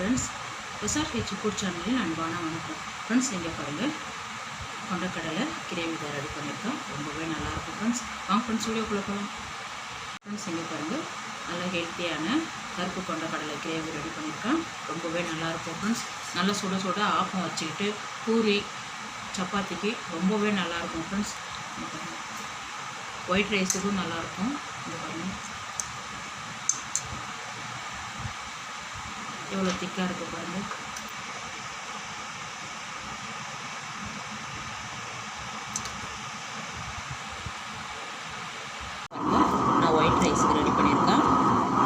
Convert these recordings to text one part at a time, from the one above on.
Friends, SRH food சேனலில் அன்பான வணக்கம். ஃப்ரெண்ட்ஸ், இங்கே பாருங்கள், கொண்டக்கடலை கிரேவி தான் ரெடி பண்ணியிருக்கோம். ரொம்பவே நல்லாயிருக்கும் ஃப்ரெண்ட்ஸ். வாங்க ஃப்ரெண்ட்ஸ், வீடியோக்குள்ளே போகலாம். ஃப்ரெண்ட்ஸ், இங்கே பாருங்கள், நல்லா ஹெல்த்தியான கருப்பு கொண்டக்கடலை கிரேவி ரெடி பண்ணியிருக்கேன். ரொம்பவே நல்லாயிருக்கும் ஃப்ரெண்ட்ஸ். நல்லா சுட சுட ஆப்பம் வச்சுக்கிட்டு பூரி சப்பாத்திக்கு ரொம்பவே நல்லாயிருக்கும் ஃப்ரெண்ட்ஸ். ஒயிட் ரைஸுக்கும் நல்லாயிருக்கும். இங்கே பாருங்கள் எவ்வளோ திக்காக இருக்குது பாருங்கள். நான் ஒயிட் ரைஸுக்கு ரெடி பண்ணியிருக்கேன்.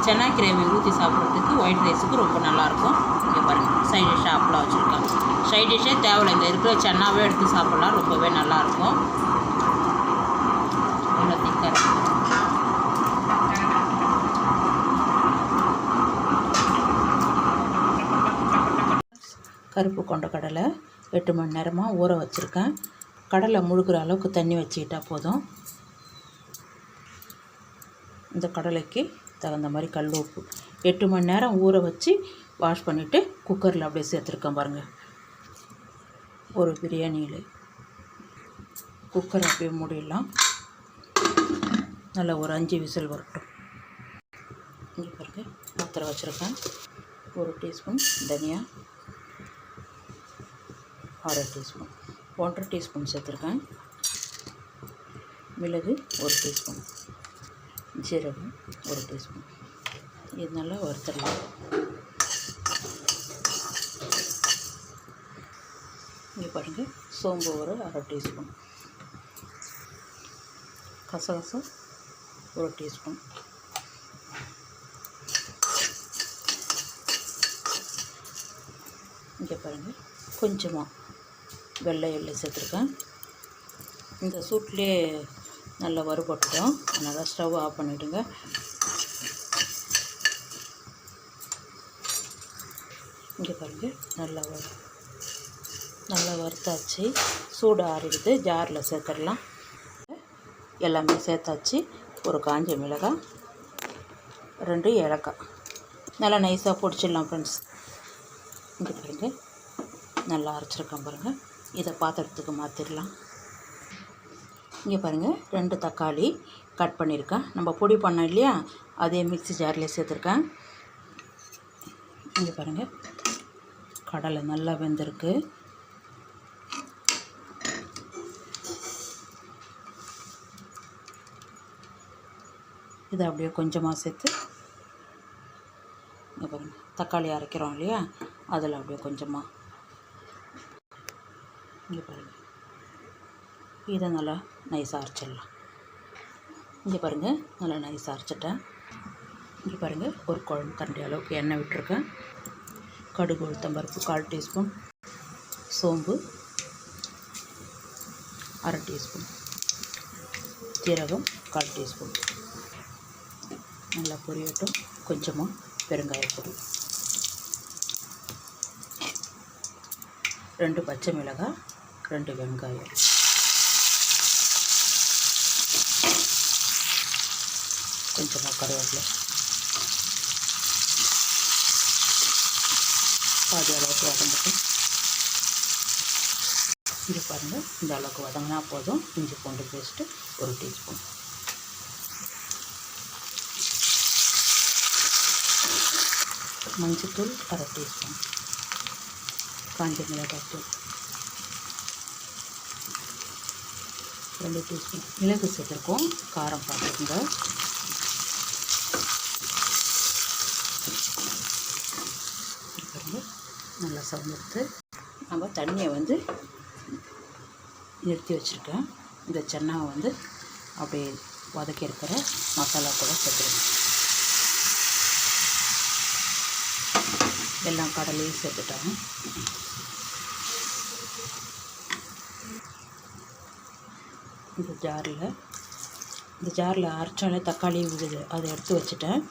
சென்னா கிரேவி ஊற்றி சாப்பிட்றதுக்கு ஒயிட் ரைஸுக்கு ரொம்ப நல்லாயிருக்கும். இங்கே பாருங்கள், சைட் டிஷ்ஷாக அப்பளம் வச்சுருக்கேன். சைட் டிஷ்ஷே தேவையில்லை, இந்த இருக்கிற சென்னாவே எடுத்து சாப்பிட்லாம். ரொம்பவே நல்லாயிருக்கும். எவ்வளோ திக்காக இருக்கும். கருப்பு கொண்டக்கடலை 8 மணி நேரமாக ஊற வச்சுருக்கேன். கடலை முழுகிற அளவுக்கு தண்ணி வச்சுக்கிட்டால் போதும். இந்த கடலைக்கு தகுந்த மாதிரி கல் உப்பு 8 மணி நேரம் ஊற வச்சு வாஷ் பண்ணிவிட்டு குக்கரில் அப்படியே சேர்த்துருக்கேன் பாருங்கள். ஒரு பிரியாணியில் குக்கர் அப்படியே மூடிடலாம். நல்லா ஒரு 5 விசில் வரட்டும். இங்கே பாருங்கள், பாத்திரம் வச்சுருக்கேன். 1 டீஸ்பூன் தனியா, 1/2 டீஸ்பூன், 1/2 டீஸ்பூன் சேர்த்துருக்கேன். மிளகு 1 டீஸ்பூன், ஜீரகம் 1 டீஸ்பூன். இது நல்லா வறுத்துடலாம். இங்கே பாருங்கள், சோம்பு ஒரு 1/2 டீஸ்பூன், கசகசம் 1 டீஸ்பூன், இங்கே பாருங்கள் கொஞ்சமாக வெள்ளை எள்ளு சேர்த்துருக்கேன். இந்த சூட்லேயே நல்லா வறுபட்டுடும். அதனால் ஸ்டவ் ஆஃப் பண்ணிவிடுங்க. இங்கே பாருங்கள், நல்லா வறுத்தாச்சு. சூடு ஆறிடுது. ஜாரில் சேர்த்துடலாம். எல்லாமே சேர்த்தாச்சு. ஒரு காஞ்ச மிளகாய், 2 ஏலக்காய் நல்லா நைஸாக பொடிச்சிடலாம் ஃப்ரெண்ட்ஸ். இங்கே பாருங்கள், நல்லா அரைச்சிருக்கேன் பாருங்கள். இதை பாத்திரத்துக்கு மாற்றிடலாம். இங்கே பாருங்கள், 2 தக்காளி கட் பண்ணியிருக்கேன். நம்ம பொடி பண்ணோம் இல்லையா, அதே மிக்ஸி ஜாரில் சேர்த்துருக்கேன். இங்கே பாருங்கள், கடலை நல்லா வெந்திருக்கு. இதை அப்படியே கொஞ்சமாக சேர்த்து, இங்கே பாருங்கள், தக்காளி அரைக்கிறோம் இல்லையா, அதில் அப்படியே கொஞ்சமாக, இங்கே பாருங்கள், இதை நல்லா நைஸாக அரைச்சிடலாம். இங்கே பாருங்கள், நல்லா நைஸாக அரைச்சிட்டேன். இங்கே பாருங்கள், ஒரு குழம்பு கரண்டி அளவுக்கு எண்ணெய் விட்டுருக்கேன். கடுகு உளுத்தம்பருப்பு 1/4 டீஸ்பூன், சோம்பு 1/2 டீஸ்பூன், ஜீரகம் 1/4 டீஸ்பூன். நல்லா பொரியட்டும். கொஞ்சமாக பெருங்காயப்பொடி, 2 பச்சை மிளகாய், 2 வெங்காயம், கொஞ்சமாக கருவேப்பிலை, பாதி அளவுக்கு வதங்கட்டும். இது பாருங்கள், இந்த அளவுக்கு வதங்கினா போதும். இஞ்சி பூண்டு பேஸ்ட்டு 1 டீஸ்பூன், மஞ்சத்தூள் 1/2 டீஸ்பூன், காஞ்ச மிளகாய் தூள் 2 டீஸ்பூன். மிளகு சேர்த்துருக்கோம், காரம் பார்த்துக்குங்க. நல்லா சமைத்து நம்ம தண்ணியை நிறுத்தி வச்சுருக்கேன். இந்த சென்னாவை அப்படியே வதக்கி இருக்கிற மசாலா கூட சேர்த்துருங்க. எல்லாம் கடலையும் சேர்த்துட்டாங்க. இந்த ஜாரில் அரைச்சாலே தக்காளி விடுது, அதை எடுத்து வச்சுட்டேன்.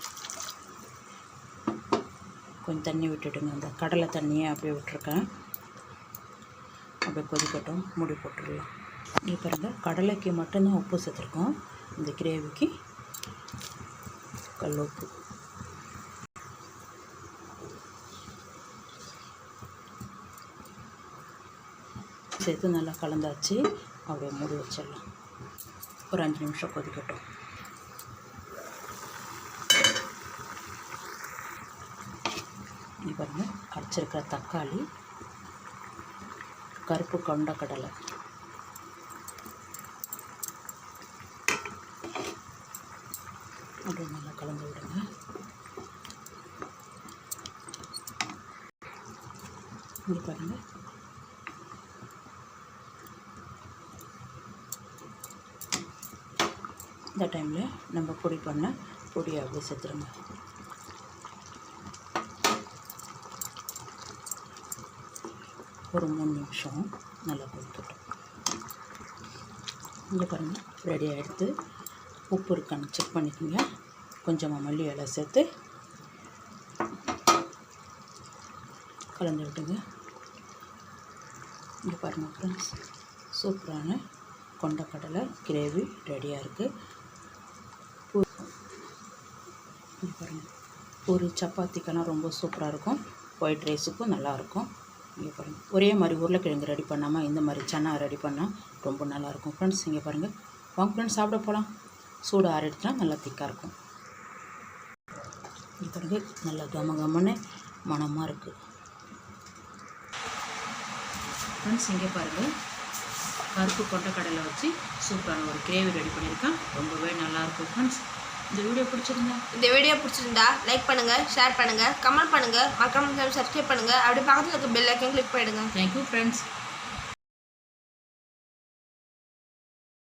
கொஞ்சம் தண்ணி விட்டுடுங்க. அந்த கடலை தண்ணியை அப்படியே விட்டுருக்கேன். அப்படியே கொதிக்கட்டும், மூடி போட்டுடலாம். இங்கே பாருங்கள், கடலைக்கு மட்டும்தான் உப்பு சேர்த்துருக்கோம். இந்த கிரேவிக்கு கல் உப்பு சேர்த்து நல்லா கலந்தாச்சு. அப்படியே மூடி வச்சிடலாம். ஒரு 5 நிமிஷம் கொதிக்கட்டும். இங்கே பாருங்கள், அரைச்சிருக்கிற தக்காளி, கருப்பு கொண்டக்கடலை, அப்படியே நல்லா கலந்து விடுங்க. இங்கே பாருங்கள், இந்த டைமில் நம்ம பொடி பண்ண பொடியை அப்படியே சேர்த்துருங்க. ஒரு 3 நிமிஷம் நல்லா கொதிக்கட்டும். இங்கே பாருங்கள், ரெடி ஆகிடுது. உப்பு இருக்கான்னு செக் பண்ணிக்கோங்க. கொஞ்சமாக மல்லி இலை சேர்த்து கலந்து விட்டுங்க. இங்கே பாருங்கள் ஃப்ரெண்ட்ஸ், சூப்பரான கொண்டக்கடலை கிரேவி ரெடியாக இருக்குது. இங்கே பாருங்கள், ஒரு சப்பாத்திக்கெல்லாம் ரொம்ப சூப்பராக இருக்கும். ஒயிட் ரைஸுக்கும் நல்லாயிருக்கும். இங்கே பாருங்கள், ஒரே மாதிரி உருளைக்கிழங்கு ரெடி பண்ணாமல் இந்த மாதிரி சன்னா ரெடி பண்ணால் ரொம்ப நல்லாயிருக்கும் ஃப்ரெண்ட்ஸ். இங்கே பாருங்கள், வாங்க ஃப்ரெண்ட்ஸ் சாப்பிட போகலாம். சூடு ஆறிடுச்சுனா நல்லா திக்காக இருக்கும். இங்கே பாருங்கள், நல்லா கமன்னு மணமாக இருக்குது ஃப்ரெண்ட்ஸ். இங்கே பாருங்கள், பருப்பு கொண்டக்கடலை வச்சு சூப்பரான ஒரு கிரேவி ரெடி பண்ணியிருக்கேன். ரொம்பவே நல்லாயிருக்கும் ஃப்ரெண்ட்ஸ். இந்த வீடியோ பிடிச்சிருந்தா லைக் பண்ணுங்கள், ஷேர் பண்ணுங்கள், கமெண்ட் பண்ணுங்கள், மறக்காம சப்ஸ்கிரைப் பண்ணுங்கள். அப்படி பக்கத்தில் இருக்க பெல் ஐக்கன் கிளிக் பண்ணிடுங்க. Thank you friends.